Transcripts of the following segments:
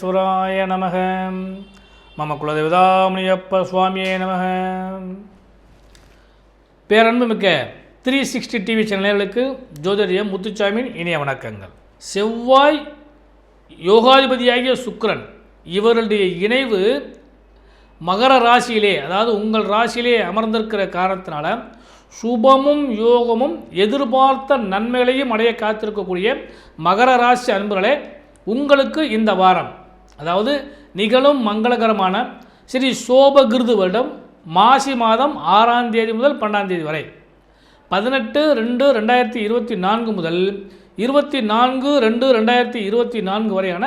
விக்னேஸ்வராய நமக. மம குலதேவதாமணியப்ப சுவாமியே நமக. பேரன்பு மிக்க 360 டிவி சேனல்களுக்கு ஜோதிடர் முத்துச்சாமியின் இனிய வணக்கங்கள். செவ்வாய் யோகாதிபதியாகிய சுக்கிரன் இவருடைய இணைவு மகர ராசியிலே, அதாவது உங்கள் ராசியிலே அமர்ந்திருக்கிற காரணத்தினால சுபமும் யோகமும் எதிர்பார்த்த நன்மைகளையும் அடைய காத்திருக்கக்கூடிய மகர ராசி அன்பர்களே, உங்களுக்கு இந்த வாரம், அதாவது நிகழும் மங்களகரமான ஸ்ரீ சோபகிருது வருடம் மாசி மாதம் 6ஆம் தேதி முதல் 12ஆம் தேதி வரை, 18/2/2024 முதல் 24/2/2024 வரையான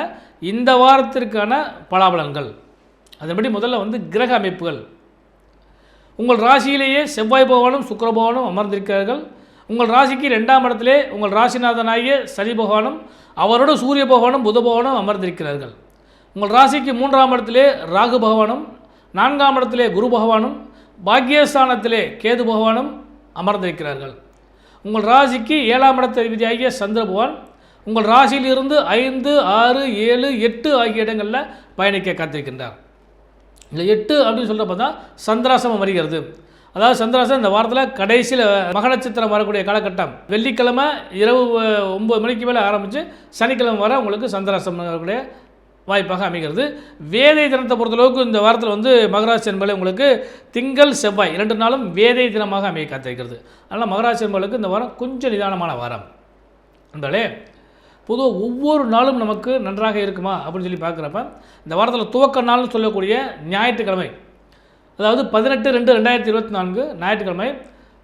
இந்த வாரத்திற்கான பலாபலன்கள். அதன்படி முதல்ல கிரக அமைப்புகள். உங்கள் ராசியிலேயே செவ்வாய் பகவானும் சுக்கிர பகவானும் அமர்ந்திருக்கிறார்கள். உங்கள் ராசிக்கு 2ஆம் இடத்திலே உங்கள் ராசிநாதனாகிய சனி பகவானும் அவரோட சூரிய பகவானும் புத பகவானும் அமர்ந்திருக்கிறார்கள். உங்கள் ராசிக்கு 3ஆம் இடத்திலே ராகு பகவானும் 4ஆம் இடத்திலே குரு பகவானும் பாக்கியஸ்தானத்திலே கேது பகவானும் அமர்ந்திருக்கிறார்கள். உங்கள் ராசிக்கு 7ஆம் இடத்த அதிபதியாகிய சந்திர பகவான் உங்கள் ராசியிலிருந்து 5, 6, 7, 8 ஆகிய இடங்களில் பயணிக்க காத்திருக்கின்றார். இல்லை 8 அப்படின்னு சொல்கிறப்ப தான் சந்திராசிரமம் வருகிறது. அதாவது சந்திராசிரமம் இந்த வாரத்தில் கடைசியில் மக நட்சத்திரம் வரக்கூடிய காலகட்டம். வெள்ளிக்கிழமை இரவு 9 மணிக்கு மேலே ஆரம்பித்து சனிக்கிழமை வர உங்களுக்கு சந்திராசிரமம் வரக்கூடிய வாய்ப்பாக அமைகிறது. வேதை தினத்தை பொறுத்தளவுக்கு இந்த வாரத்தில் மகராசி என்பதை உங்களுக்கு திங்கள் செவ்வாய் 2 நாளும் வேதை தினமாக அமைய காத்திருக்கிறது. அதனால் மகராசி என்பவர்களுக்கு இந்த வாரம் கொஞ்சம் நிதானமான வாரம். என்பதே பொதுவாக ஒவ்வொரு நாளும் நமக்கு நன்றாக இருக்குமா அப்படின்னு சொல்லி பார்க்குறப்ப இந்த வாரத்தில் துவக்க நாள்னு சொல்லக்கூடிய ஞாயிற்றுக்கிழமை, அதாவது 18/2/2024 ஞாயிற்றுக்கிழமை,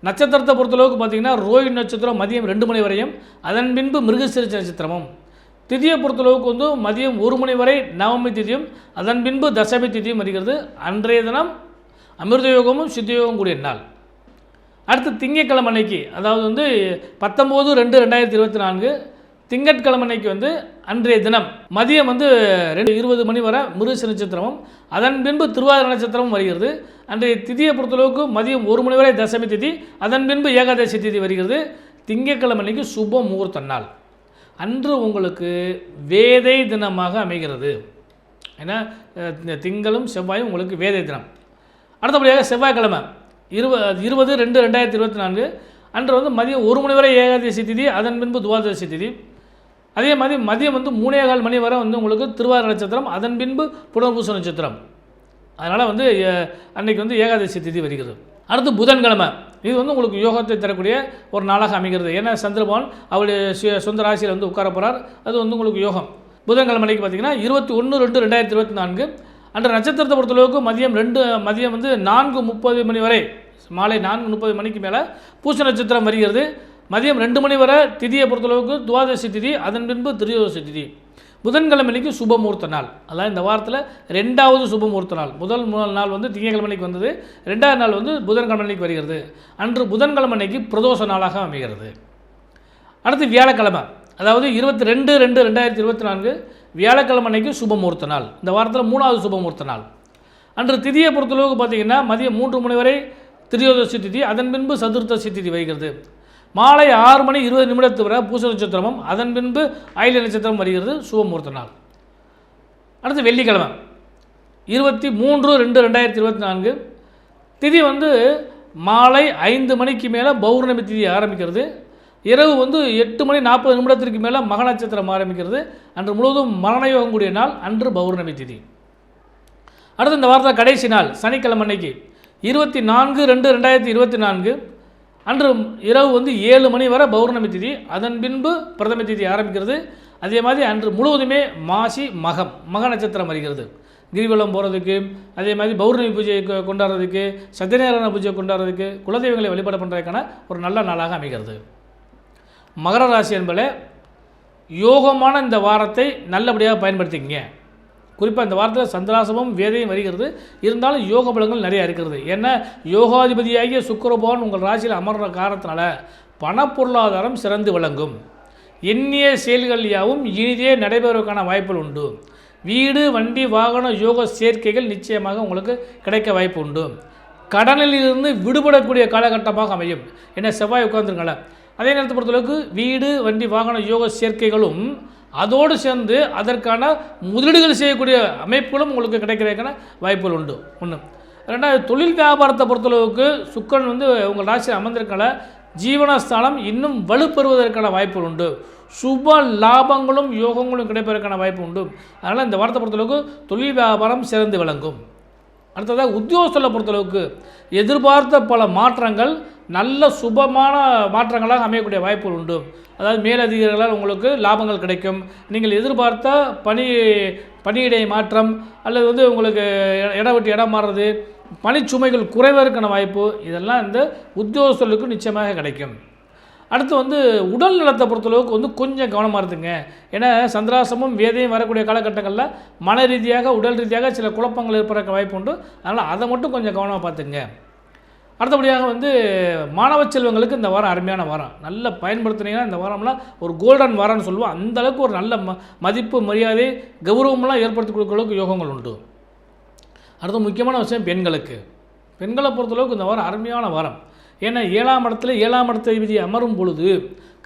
நட்சத்திரத்தை பொறுத்தளவுக்கு பார்த்திங்கன்னா ரோஹிணி நட்சத்திரம் மதியம் 2 மணி வரையும், அதன் பின்பு மிருகசீரிஷ நட்சத்திரமும், திதியை பொறுத்தளவுக்கு மதியம் 1 மணி வரை நவமி திதியும், அதன் பின்பு தசமி திதியும் வருகிறது. அன்றைய தினம் அமிர்த யோகமும் சித்தயோகம் கூடிய நாள். அடுத்து திங்கட்கிழமை அன்னைக்கு, அதாவது 19/2/2024 திங்கட்கிழமை அன்னைக்கு அன்றைய தினம் மதியம் 2:20 மணி வரை மிருகசீரிஷ நட்சத்திரமும், அதன் பின்பு திருவாதிரை நட்சத்திரமும் வருகிறது. அன்றைய திதியை பொறுத்தளவுக்கு மதியம் 1 மணி வரை தசமி திதி, அதன் பின்பு ஏகாதசி திதி வருகிறது. திங்கட்கிழமை அன்னைக்கு சுப முகூர்த்த நாள். அன்று உங்களுக்கு வேதை தினமாக அமைகிறது. ஏன்னா திங்களும் செவ்வாயும் உங்களுக்கு வேதை தினம். அடுத்தபடியாக செவ்வாய்க்கிழமை 20/2/2024 அன்று மதியம் 1 மணி வரை ஏகாதசி திதி, அதன் பின்பு துவாதசி திதி. அதே மாதிரி மதியம் 3:15 மணி வரை உங்களுக்கு திருவாதிரை நட்சத்திரம், அதன் பின்பு புனர்பூச நட்சத்திரம். அதனால் அன்றைக்கி ஏகாதசி திதி வருகிறது. அடுத்து புதன்கிழமை, இது உங்களுக்கு யோகத்தை தரக்கூடிய ஒரு நாளாக அமைகிறது. ஏன்னா சந்திரபவன் அவருடைய சொந்த ராசியில் உட்கார போகிறார். அது உங்களுக்கு யோகம். புதன்கிழமை அன்றைக்கி பார்த்திங்கன்னா 21/2/2024 அன்று நட்சத்திரத்தை பொறுத்தளவுக்கு மதியம் 4:30 மணி வரை, மாலை 4:30 மணிக்கு மேலே பூச நட்சத்திரம் வருகிறது. மதியம் 2 மணி வரை திதியை பொறுத்தளவுக்கு துவாதசி திதி, அதன் பின்பு திரியோதசி திதி. புதன்கிழமைக்கு சுபமுகூர்த்த நாள். அதாவது இந்த வாரத்தில் 2வது சுபமுகூர்த்த நாள். முதல் நாள் திங்கட்கிழமைக்கு வந்தது, 2வது நாள் புதன்கிழமைக்கு வருகிறது. அன்று புதன்கிழமைக்கு பிரதோஷ நாளாக அமைகிறது. அடுத்து வியாழக்கிழமை, அதாவது 22/2/2024 வியாழக்கிழமைக்கு சுபமுகூர்த்த நாள். இந்த வாரத்தில் 3வது சுபமுகூர்த்த நாள். அன்று திதியை பொறுத்தளவுக்கு பார்த்திங்கன்னா மதியம் 3 மணி வரை திரியோதசி திதி, அதன் பின்பு சதுர்த்தசி திதி வருகிறது. மாலை 6:20 வரை பூச நட்சத்திரமும், அதன் பின்பு ஆயில்ய நட்சத்திரம் வருகிறது. சுபமுகூர்த்த நாள். அடுத்து வெள்ளிக்கிழமை 23/2/2024 திதி மாலை 5 மணிக்கு மேலே பௌர்ணமி திதி ஆரம்பிக்கிறது. இரவு 8:40 மேலே மக நட்சத்திரம் ஆரம்பிக்கிறது. அன்று முழுவதும் மரணயோகம் கூடிய நாள். அன்று பௌர்ணமி திதி. அடுத்து இந்த வாரத்தில் கடைசி நாள் சனிக்கிழமை அன்னைக்கு 24/2/2024 அன்று இரவு 7 மணி வரை பௌர்ணமி திதி, அதன் பின்பு பிரதம திதி ஆரம்பிக்கிறது. அதே மாதிரி அன்று முழுவதுமே மாசி மக நட்சத்திரம் வருகிறது. கிரிவலம் போகிறதுக்கு, அதே மாதிரி பௌர்ணமி பூஜையை கொண்டாடுறதுக்கு, சத்யநாராயண பூஜையை கொண்டாடுறதுக்கு, குலதெய்வங்களை வழிபாடு பண்ணுறதுக்கான ஒரு நல்ல நாளாக அமைகிறது. மகர ராசி என்பதில் யோகமான இந்த வாரத்தை நல்லபடியாக பயன்படுத்திக்கங்க. குறிப்பாக இந்த வாரத்தில் சந்திராசிரமம் வேதையும் வருகிறது. இருந்தாலும் யோக பலங்கள் நிறையா இருக்கிறது. ஏன்னா யோகாதிபதியாகிய சுக்கிர பகவான் உங்கள் ராசியில் அமர்ற காரணத்தினால பணப்பொருளாதாரம் சிறந்து விளங்கும். எண்ணிய செயல்கள் யாவும் இனிதே நடைபெறுவதற்கான வாய்ப்புகள் உண்டு. வீடு, வண்டி, வாகன யோக சேர்க்கைகள் நிச்சயமாக உங்களுக்கு கிடைக்க வாய்ப்பு உண்டு. கடனிலிருந்து விடுபடக்கூடிய காலகட்டமாக அமையும். என்ன செவ்வாய் உட்கார்ந்துருங்கள. அதே நேரத்தை பொறுத்தளவுக்கு வீடு, வண்டி, வாகன யோக சேர்க்கைகளும் அதோடு சேர்ந்து அதற்கான முதலீடுகள் செய்யக்கூடிய அமைப்புகளும் உங்களுக்கு கிடைக்கிறதுக்கான வாய்ப்புகள் உண்டு. ஒன்று. ரெண்டாவது, தொழில் வியாபாரத்தை பொறுத்தளவுக்கு சுக்கிரன் வந்து உங்கள் ராசியில் அமர்ந்திருக்கனால ஜீவனஸ்தானம் இன்னும் வலுப்பெறுவதற்கான வாய்ப்புகள் உண்டு. சுப லாபங்களும் யோகங்களும் கிடைப்பதற்கான வாய்ப்பு உண்டு. அதனால் இந்த வாரத்தை பொறுத்தளவுக்கு தொழில் வியாபாரம் சிறந்து விளங்கும். அடுத்ததாக உத்தியோகத்தில் பொறுத்தளவுக்கு எதிர்பார்த்த பல மாற்றங்கள் நல்ல சுபமான மாற்றங்களாக அமையக்கூடிய வாய்ப்புகள் உண்டு. அதாவது மேலதிகாரிகளால் உங்களுக்கு லாபங்கள் கிடைக்கும். நீங்கள் எதிர்பார்த்த பணியிடை மாற்றம் அல்லது வந்து உங்களுக்கு இடம் விட்டு இடம் மாறுறது, பணிச்சுமைகள் குறைவதற்கான வாய்ப்பு, இதெல்லாம் இந்த உத்தியோகஸ்தர்களுக்கு நிச்சயமாக கிடைக்கும். அடுத்து வந்து உடல் நலத்தை பொறுத்தளவுக்கு வந்து கொஞ்சம் கவனமாக இருந்துங்க. ஏன்னா சந்திராசமும் வேதையும் வரக்கூடிய காலகட்டங்களில் மன ரீதியாக உடல் ரீதியாக சில குழப்பங்கள் ஏற்படுற வாய்ப்பு உண்டு. அதனால் அதை மட்டும் கொஞ்சம் கவனமாக பார்த்துங்க. அடுத்தபடியாக வந்து மாணவ செல்வங்களுக்கு இந்த வாரம் அருமையான வாரம். நல்லா பயன்படுத்தினீங்கன்னா இந்த வாரம்லாம் ஒரு கோல்டன் வாரம்னு சொல்லுவோம். அந்தளவுக்கு ஒரு நல்ல மதிப்பு மரியாதை கௌரவமெல்லாம் ஏற்படுத்தி கொடுக்குற அளவுக்கு யோகங்கள் உண்டு. அடுத்த முக்கியமான விஷயம் பெண்களை பொறுத்தளவுக்கு இந்த வாரம் அருமையான வாரம். ஏன்னா 7ஆம் இடத்துல 7ஆம் இடத்தை விதி அமரும் பொழுது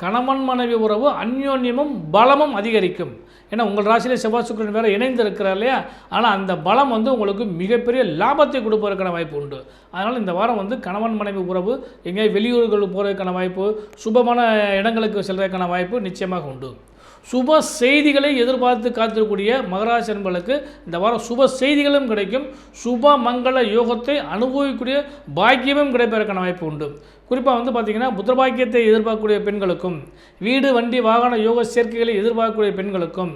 கணவன் மனைவி உறவு அந்யோன்யமும் பலமும் அதிகரிக்கும். ஏன்னா உங்கள் ராசியிலே செவ்வாய் சுக்கிரன் வேறு இணைந்து இருக்கிறார் இல்லையா? ஆனால் அந்த பலம் வந்து உங்களுக்கு மிகப்பெரிய லாபத்தை கொடுப்பதற்கான வாய்ப்பு உண்டு. அதனால் இந்த வாரம் வந்து கணவன் மனைவி உறவு எங்கேயாவது வெளியூர்களுக்கு போகிறதுக்கான வாய்ப்பு, சுபமான இடங்களுக்கு செல்வதற்கான வாய்ப்பு நிச்சயமாக உண்டு. சுப செய்திகளை எதிர்பார்த்து காத்திருக்கக்கூடிய மகராசி என்பவர்களுக்கு இந்த வாரம் சுப செய்திகளும் கிடைக்கும். சுப மங்கள யோகத்தை அனுபவிக்கக்கூடிய பாக்கியமும் கிடைப்பதற்கான வாய்ப்பு உண்டு. குறிப்பாக வந்து பார்த்திங்கன்னா புத்திரபாக்கியத்தை எதிர்பார்க்கக்கூடிய பெண்களுக்கும், வீடு வண்டி வாகன யோக சேர்க்கைகளை எதிர்பார்க்கக்கூடிய பெண்களுக்கும்,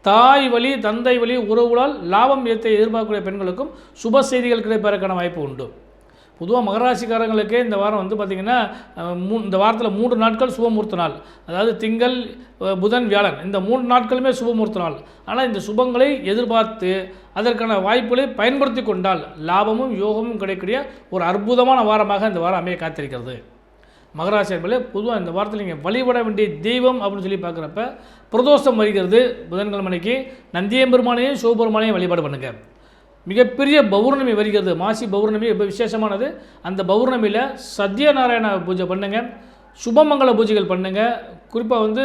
தாய் வழி தந்தை வழி உறவுகளால் லாபம் ஏற்ற எதிர்பார்க்கக்கூடிய பெண்களுக்கும் சுப செய்திகள் கிடைப்பதற்கான வாய்ப்பு உண்டு. பொதுவாக மகராசிக்காரங்களுக்கே இந்த வாரம் வந்து பார்த்திங்கன்னா இந்த வாரத்தில் 3 நாட்கள் சுபமுகூர்த்த நாள். அதாவது திங்கள், புதன், வியாழன் இந்த 3 நாட்களுமே சுபமுகூர்த்த நாள். ஆனால் இந்த சுபங்களை எதிர்பார்த்து அதற்கான வாய்ப்புகளை பயன்படுத்தி கொண்டால் லாபமும் யோகமும் கிடைக்கக்கூடிய ஒரு அற்புதமான வாரமாக இந்த வாரம் அமைய காத்திருக்கிறது. மகராசி என்பதில் பொதுவாக இந்த வாரத்தில் நீங்கள் வழிபட வேண்டிய தெய்வம் அப்படின்னு சொல்லி பார்க்குறப்ப பிரதோஷம் வருகிறது. புதன்கிழமைக்கு நந்தியம்பெருமானையும் சிவபெருமானையும் வழிபாடு பண்ணுங்கள். மிகப்பெரிய பௌர்ணமி வருகிறது. மாசி பௌர்ணமி ரொம்ப விசேஷமானது. அந்த பௌர்ணமியில் சத்யநாராயண பூஜை பண்ணுங்கள், சுபமங்கல பூஜைகள் பண்ணுங்கள். குறிப்பாக வந்து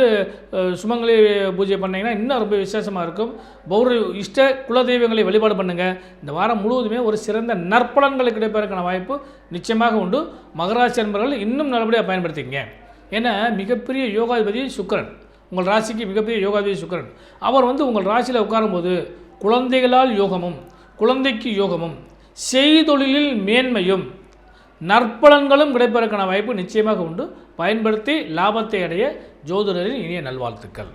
சுமங்கலி பூஜை பண்ணிங்கன்னா இன்னும் ரொம்ப விசேஷமாக இருக்கும். இஷ்ட குலதெய்வங்களை வழிபாடு பண்ணுங்கள். இந்த வாரம் முழுவதுமே ஒரு சிறந்த நற்பலன்கள் கிடைப்பதற்கான வாய்ப்பு நிச்சயமாக உண்டு. மகராசி என்பவர்கள் இன்னும் நல்லபடியாக பயன்படுத்திங்க. ஏன்னா மிகப்பெரிய யோகாதிபதி சுக்கிரன், உங்கள் ராசிக்கு மிகப்பெரிய யோகாதிபதி சுக்கிரன். அவர் வந்து உங்கள் ராசியில் உட்காரும்போது குழந்தைகளால் யோகமும், குழந்தைக்கு யோகமும், செய்தொழிலில் மேன்மையும், நற்பலன்களும் கிடைப்பதற்கான வாய்ப்பு நிச்சயமாக உண்டு. பயன்படுத்தி லாபத்தை அடைய ஜோதிடரின் இனிய நல்வாழ்த்துக்கள்.